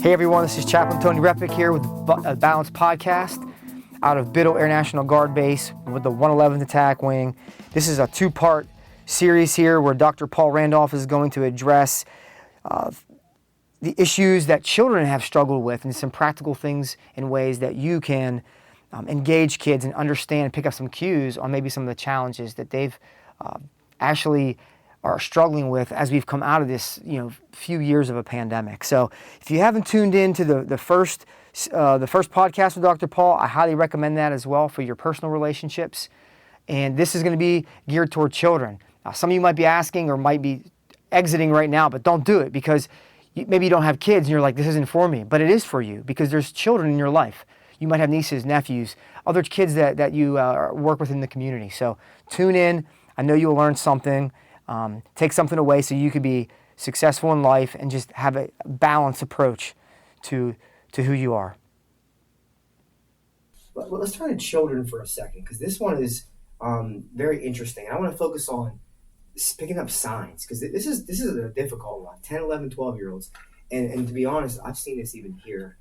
Hey everyone, this is Chaplain Tony Repic here with the Balance Podcast out of Biddle Air National Guard Base with the 111th Attack Wing. This is a two-part series here where Dr. Paul Randolph is going to address the issues that children have struggled with and some practical things and ways that you can engage kids and understand and pick up some cues on maybe some of the challenges that they've actually are struggling with as we've come out of this, few years of a pandemic. So if you haven't tuned in to the first podcast with Dr. Paul, I highly recommend that as well for your personal relationships. And this is going to be geared toward children. Some of you might be asking or might be exiting right now, but don't do it because maybe you don't have kids and you're like, this isn't for me. But it is for you because there's children in your life. You might have nieces, nephews, other kids that you work with in the community. So tune in. I know you'll learn something. Take something away so you could be successful in life and just have a balanced approach to who you are. Well, let's turn to children for a second because this one is very interesting. I want to focus on picking up signs because this is a difficult one. 10, 11, 12-year-olds. And to be honest, I've seen this even here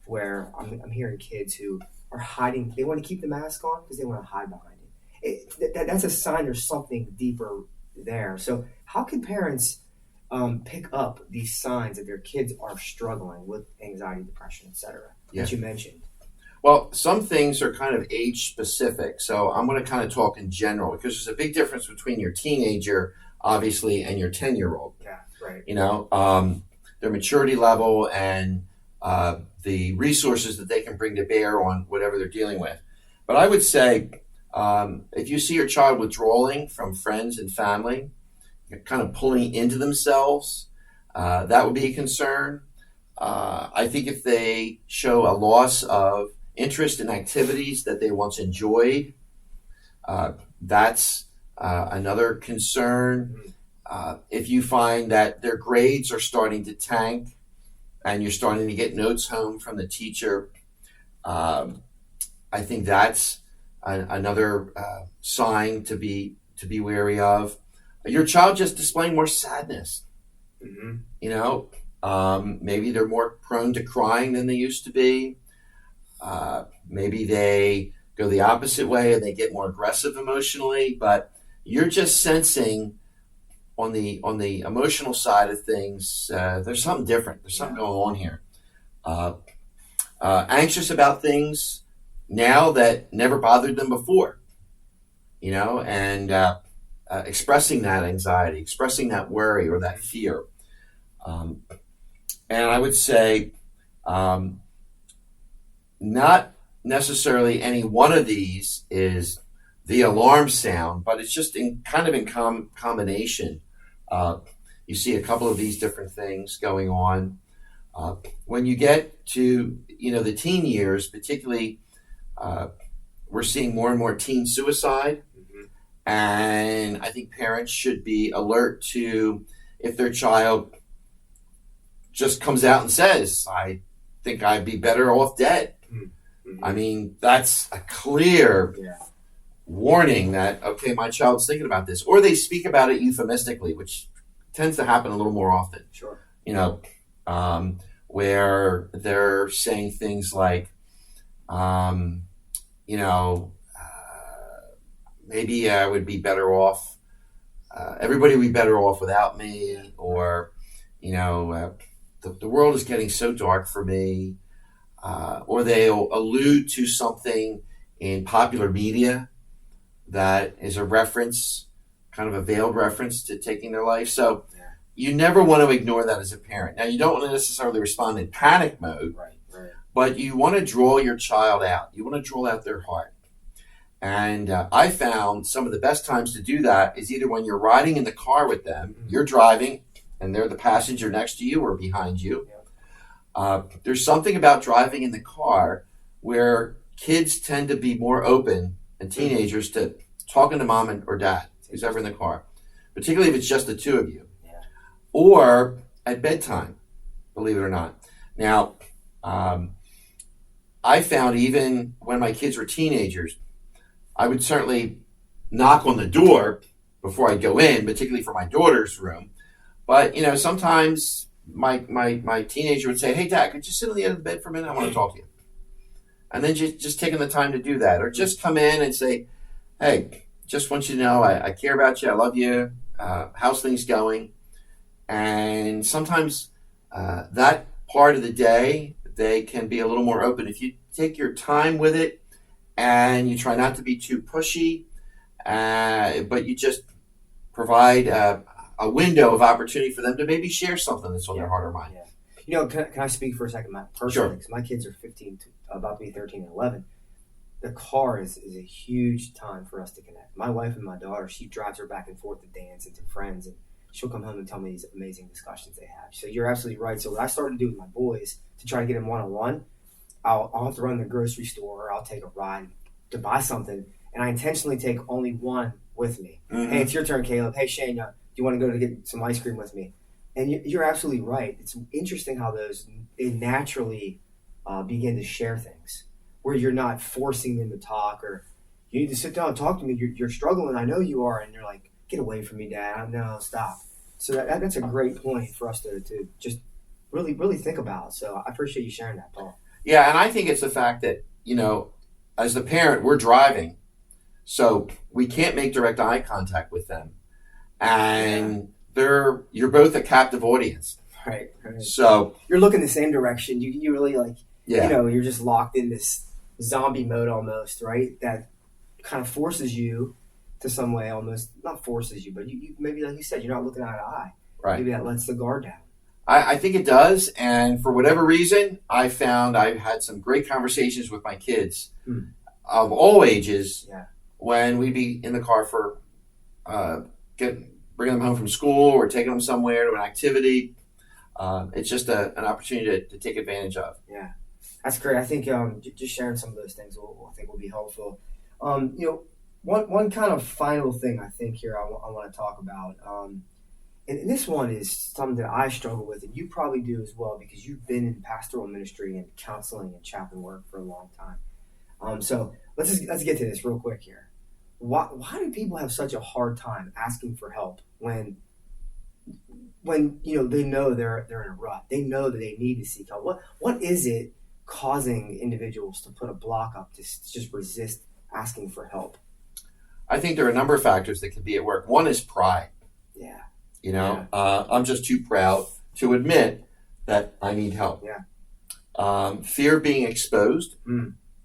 where I'm hearing kids who are hiding. They want to keep the mask on because they want to hide behind it. That's a sign there's something deeper there. So how can parents pick up these signs that their kids are struggling with anxiety, depression, etc. that you mentioned? Well, some things are kind of age specific. So I'm going to kind of talk in general because there's a big difference between your teenager, obviously, and your 10-year-old. Yeah, right. Their maturity level and the resources that they can bring to bear on whatever they're dealing with. But I would say if you see your child withdrawing from friends and family, kind of pulling into themselves, that would be a concern. I think if they show a loss of interest in activities that they once enjoyed, that's another concern. If you find that their grades are starting to tank and you're starting to get notes home from the teacher, I think that's another sign to be wary of. Your child just displaying more sadness. Mm-hmm. Maybe they're more prone to crying than they used to be. Maybe they go the opposite way and they get more aggressive emotionally. But you're just sensing on the emotional side of things, there's something different. There's something going on here. Anxious about things now that never bothered them before, and expressing that anxiety, expressing that worry or that fear. And I would say not necessarily any one of these is the alarm sound, but it's just in combination. You see a couple of these different things going on. When you get to, the teen years, particularly, we're seeing more and more teen suicide. Mm-hmm. And I think parents should be alert to if their child just comes out and says, I think I'd be better off dead. Mm-hmm. I mean, that's a clear warning that, okay, my child's thinking about this. Or they speak about it euphemistically, which tends to happen a little more often. Sure. Where they're saying things like, maybe I would be better off. Everybody would be better off without me, or, the world is getting so dark for me. Or they'll allude to something in popular media that is a reference, kind of a veiled reference to taking their life. So you never want to ignore that as a parent. Now, you don't want to necessarily respond in panic mode, right. But you want to draw your child out. You want to draw out their heart. And I found some of the best times to do that is either when you're riding in the car with them, you're driving, and they're the passenger next to you or behind you. There's something about driving in the car where kids tend to be more open, and teenagers, to talking to mom or dad, who's ever in the car, particularly if it's just the two of you. Yeah. Or at bedtime, believe it or not. Now, I found even when my kids were teenagers, I would certainly knock on the door before I go in, particularly for my daughter's room. But, sometimes my teenager would say, "Hey, Dad, could you sit on the end of the bed for a minute? I want to talk to you." And then just taking the time to do that, or just come in and say, "Hey, just want you to know I care about you. I love you. How's things going?" And sometimes that part of the day, they can be a little more open. If you take your time with it and you try not to be too pushy, but you just provide a window of opportunity for them to maybe share something that's on their heart or mind. Yeah. You know, can I speak for a second, Matt? Personally, because my kids are 15, about to be 13 and 11. The car is a huge time for us to connect. My wife and my daughter, she drives her back and forth to dance and to friends, and she'll come home and tell me these amazing discussions they have. So you're absolutely right. So what I started to do with my boys to try to get them one-on-one, I'll have to run to the grocery store, or I'll take a ride to buy something, and I intentionally take only one with me. Mm-hmm. Hey, it's your turn, Caleb. Hey, Shane, do you want to go to get some ice cream with me? And you're absolutely right. It's interesting how they naturally begin to share things where you're not forcing them to talk, or you need to sit down and talk to me. You're struggling. I know you are. And you're like, get away from me, Dad. No, stop. So that's a great point for us to just really, really think about. So I appreciate you sharing that, Paul. Yeah, and I think it's the fact that, as the parent, we're driving, so we can't make direct eye contact with them. And you're both a captive audience. Right. So you're looking the same direction. You really you're just locked in this zombie mode almost, right? That kind of forces you to some way, almost not forces you, but you maybe, like you said, you're not looking eye to eye. Right. Maybe that lets the guard down. I think it does. And for whatever reason, I found I've had some great conversations with my kids of all ages when we'd be in the car for bringing them home from school or taking them somewhere to an activity. It's just an opportunity to take advantage of. Yeah, that's great. I think just sharing some of those things I think will be helpful. One kind of final thing I think here I want to talk about, and this one is something that I struggle with, and you probably do as well because you've been in pastoral ministry and counseling and chaplain work for a long time. So let's get to this real quick here. Why do people have such a hard time asking for help when they know they're in a rut? They know that they need to seek help. What is it causing individuals to put a block up to just resist asking for help? I think there are a number of factors that could be at work. One is pride. Yeah. I'm just too proud to admit that I need help. Yeah. Fear of being exposed.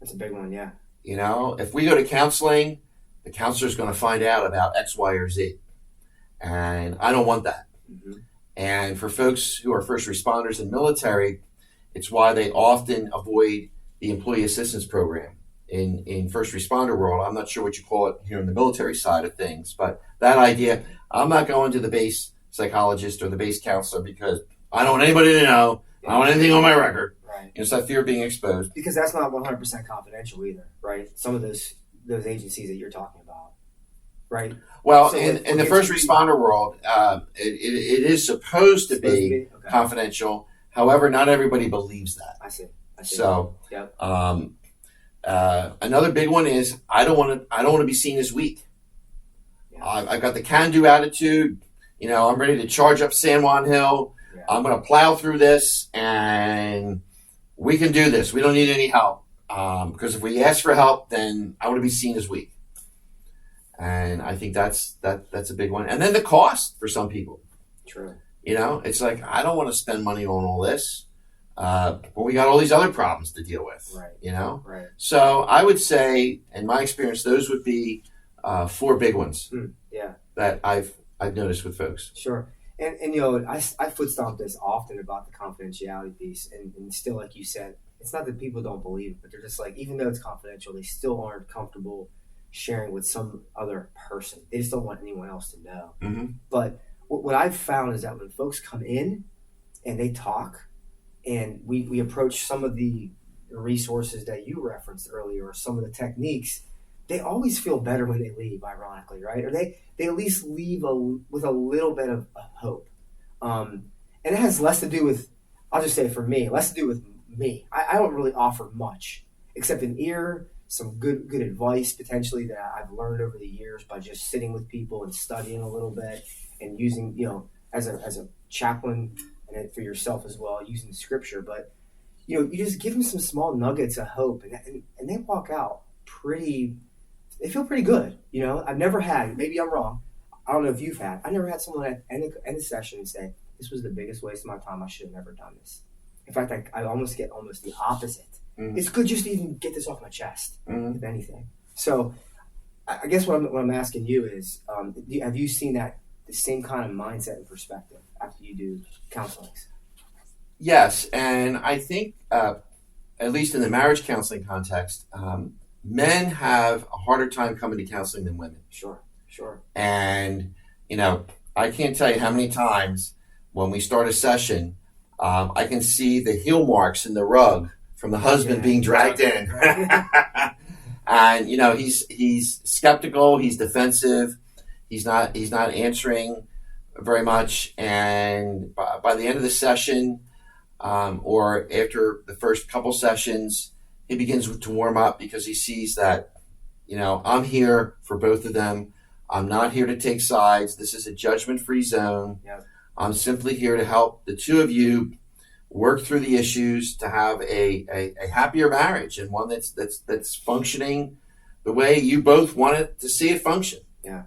That's a big one. Yeah. If we go to counseling, the counselor is going to find out about X, Y, or Z. And I don't want that. Mm-hmm. And for folks who are first responders and military, it's why they often avoid the employee assistance program in first responder world. I'm not sure what you call it here in the military side of things, but that idea, I'm not going to the base psychologist or the base counselor because I don't want anybody to know. I don't want anything on my record. Right. It's that fear of being exposed. Because that's not 100% confidential either, right? Some of those agencies that you're talking about, right? Well, so in the first responder world, it is supposed to be confidential. However, not everybody believes that. I see. So, yep. Another big one is I don't want to be seen as weak. Yeah. I've got the can-do attitude. I'm ready to charge up San Juan Hill. Yeah. I'm going to plow through this, and we can do this. We don't need any help. Because if we ask for help, then I want to be seen as weak. And I think that's a big one. And then the cost for some people. True. It's like, I don't want to spend money on all this. But we got all these other problems to deal with. Right. Right. So I would say, in my experience, those would be 4 big ones. Yeah. That I've noticed with folks. Sure. And I foot stomp this often about the confidentiality piece, and still, like you said, it's not that people don't believe it, but they're just like, even though it's confidential, they still aren't comfortable sharing with some other person. They just don't want anyone else to know. Mm-hmm. But what I've found is that when folks come in and they talk, and we approach some of the resources that you referenced earlier, or some of the techniques, they always feel better when they leave, ironically, right? Or they at least leave with a little bit of hope. And it has less to do with, I'll just say for me, less to do with me. I don't really offer much except an ear, some good advice potentially that I've learned over the years by just sitting with people and studying a little bit and using, as a chaplain and then for yourself as well, using the scripture. But you just give them some small nuggets of hope, and they walk out they feel pretty good. I've never had, maybe I'm wrong, I don't know if you've had, I never had someone at end the session and say, this was the biggest waste of my time, I should have never done this. In fact, I almost get the opposite. Mm-hmm. It's good just to even get this off my chest, if anything. So I guess what I'm asking you is, have you seen the same kind of mindset and perspective after you do counseling? Yes, and I think, at least in the marriage counseling context, men have a harder time coming to counseling than women. Sure. And, I can't tell you how many times when we start a session, I can see the heel marks in the rug from the husband being dragged in. And, he's skeptical, he's defensive, he's not answering very much. And by the end of the session, or after the first couple sessions, he begins to warm up because he sees that, I'm here for both of them. I'm not here to take sides. This is a judgment-free zone. Yep. I'm simply here to help the two of you work through the issues to have a happier marriage, and one that's functioning the way you both wanted to see it function. Yeah.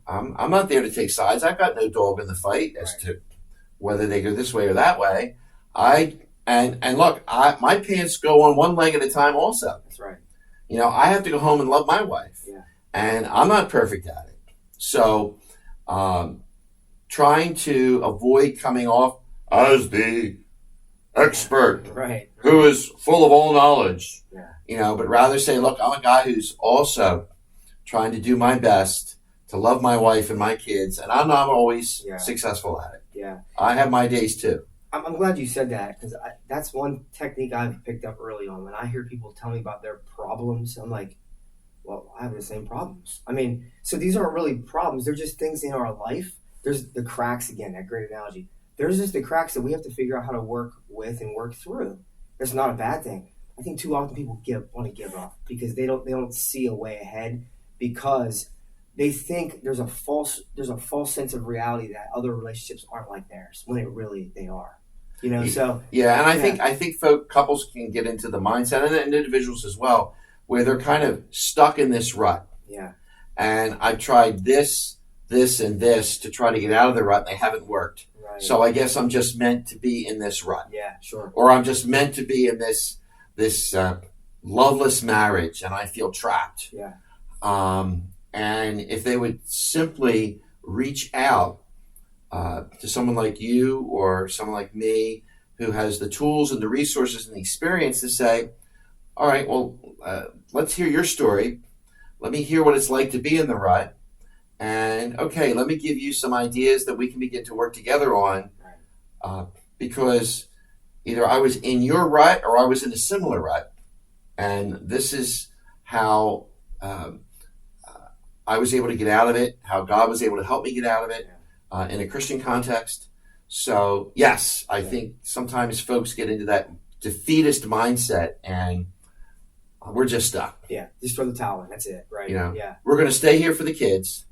I'm not there to take sides. I've got no dog in the fight as to whether they go this way or that way. And look, my pants go on one leg at a time also. That's right. I have to go home and love my wife. Yeah. And I'm not perfect at it. So trying to avoid coming off as the expert who is full of all knowledge, but rather say, look, I'm a guy who's also trying to do my best to love my wife and my kids, and I'm not always successful at it. Yeah. I have my days too. I'm glad you said that, because that's one technique I've picked up early on. When I hear people tell me about their problems, I'm like, well, I have the same problems. I mean, so these aren't really problems. They're just things in our life. There's the cracks, again, that great analogy. There's just the cracks that we have to figure out how to work with and work through. That's not a bad thing. I think too often people want to give up because they don't see a way ahead, because they think there's a false sense of reality that other relationships aren't like theirs, when they are. So and I think couples can get into the mindset, and individuals as well, where they're kind of stuck in this rut. Yeah. And I've tried this, and this to try to get out of the rut, and they haven't worked. Right. So I guess I'm just meant to be in this rut. Yeah, sure. Or I'm just meant to be in this loveless marriage, and I feel trapped. Yeah. And if they would simply reach out to someone like you or someone like me who has the tools and the resources and the experience to say, all right, well, let's hear your story. Let me hear what it's like to be in the rut. And, okay, let me give you some ideas that we can begin to work together on, because either I was in your rut or I was in a similar rut. And this is how I was able to get out of it, how God was able to help me get out of it in a Christian context. So, yes, I think sometimes folks get into that defeatist mindset, and we're just stuck. Yeah, just throw the towel in. That's it, right? Yeah. We're going to stay here for the kids,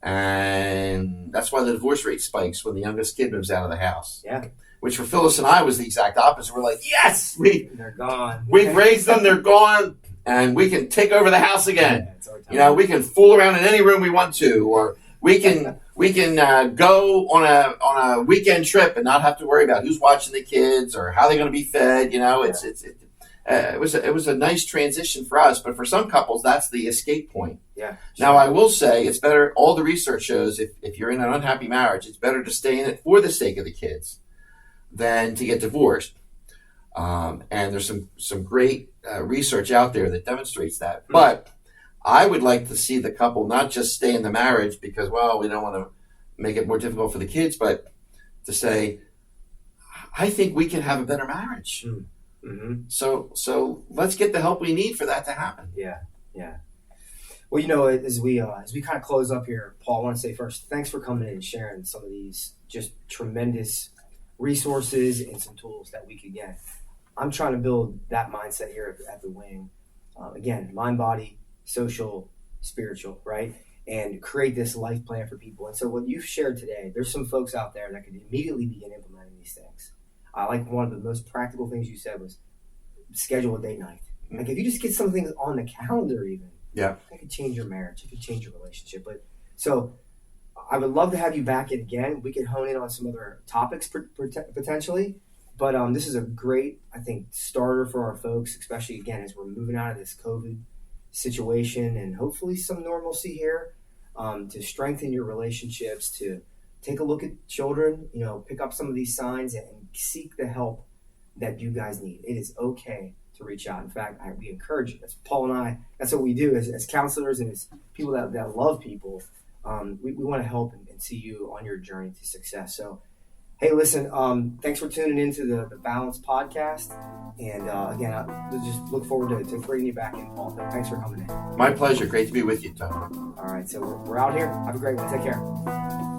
and that's why the divorce rate spikes when the youngest kid moves out of the house. Yeah. Which for Phyllis and I was the exact opposite. We're like, yes, they're gone. We've raised them, they're gone, and we can take over the house again. We can fool around in any room we want to, or we can go on a weekend trip and not have to worry about who's watching the kids or how they're going to be fed. It was a nice transition for us, but for some couples, that's the escape point. Yeah. Sure. Now, I will say it's better. All the research shows if you're in an unhappy marriage, it's better to stay in it for the sake of the kids than to get divorced. And there's some great research out there that demonstrates that. Mm-hmm. But I would like to see the couple not just stay in the marriage because, well, we don't want to make it more difficult for the kids, but to say, I think we can have a better marriage. Mm-hmm. So let's get the help we need for that to happen. Yeah. Well, as we kind of close up here, Paul, I want to say first, thanks for coming in and sharing some of these just tremendous resources and some tools that we could get. I'm trying to build that mindset here at the Wing. Again, mind, body, social, spiritual, right? And create this life plan for people. And so what you've shared today, there's some folks out there that could immediately begin implementing these things. I like one of the most practical things you said was schedule a date night. Like if you just get some things on the calendar, even it could change your marriage. It could change your relationship. But so I would love to have you back in again. We could hone in on some other topics potentially. But this is a great, I think, starter for our folks, especially again as we're moving out of this COVID situation and hopefully some normalcy here, to strengthen your relationships, to take a look at children, pick up some of these signs and seek the help that you guys need. It is okay to reach out. In fact, we encourage you. That's Paul and I. That's what we do as counselors and as people that love people. We want to help and see you on your journey to success. So, hey, listen, thanks for tuning into the Balance podcast. And again, I just look forward to bringing you back in, Paul. Thanks for coming in. My pleasure. Great to be with you, Tony. All right, so we're out here. Have a great one. Take care.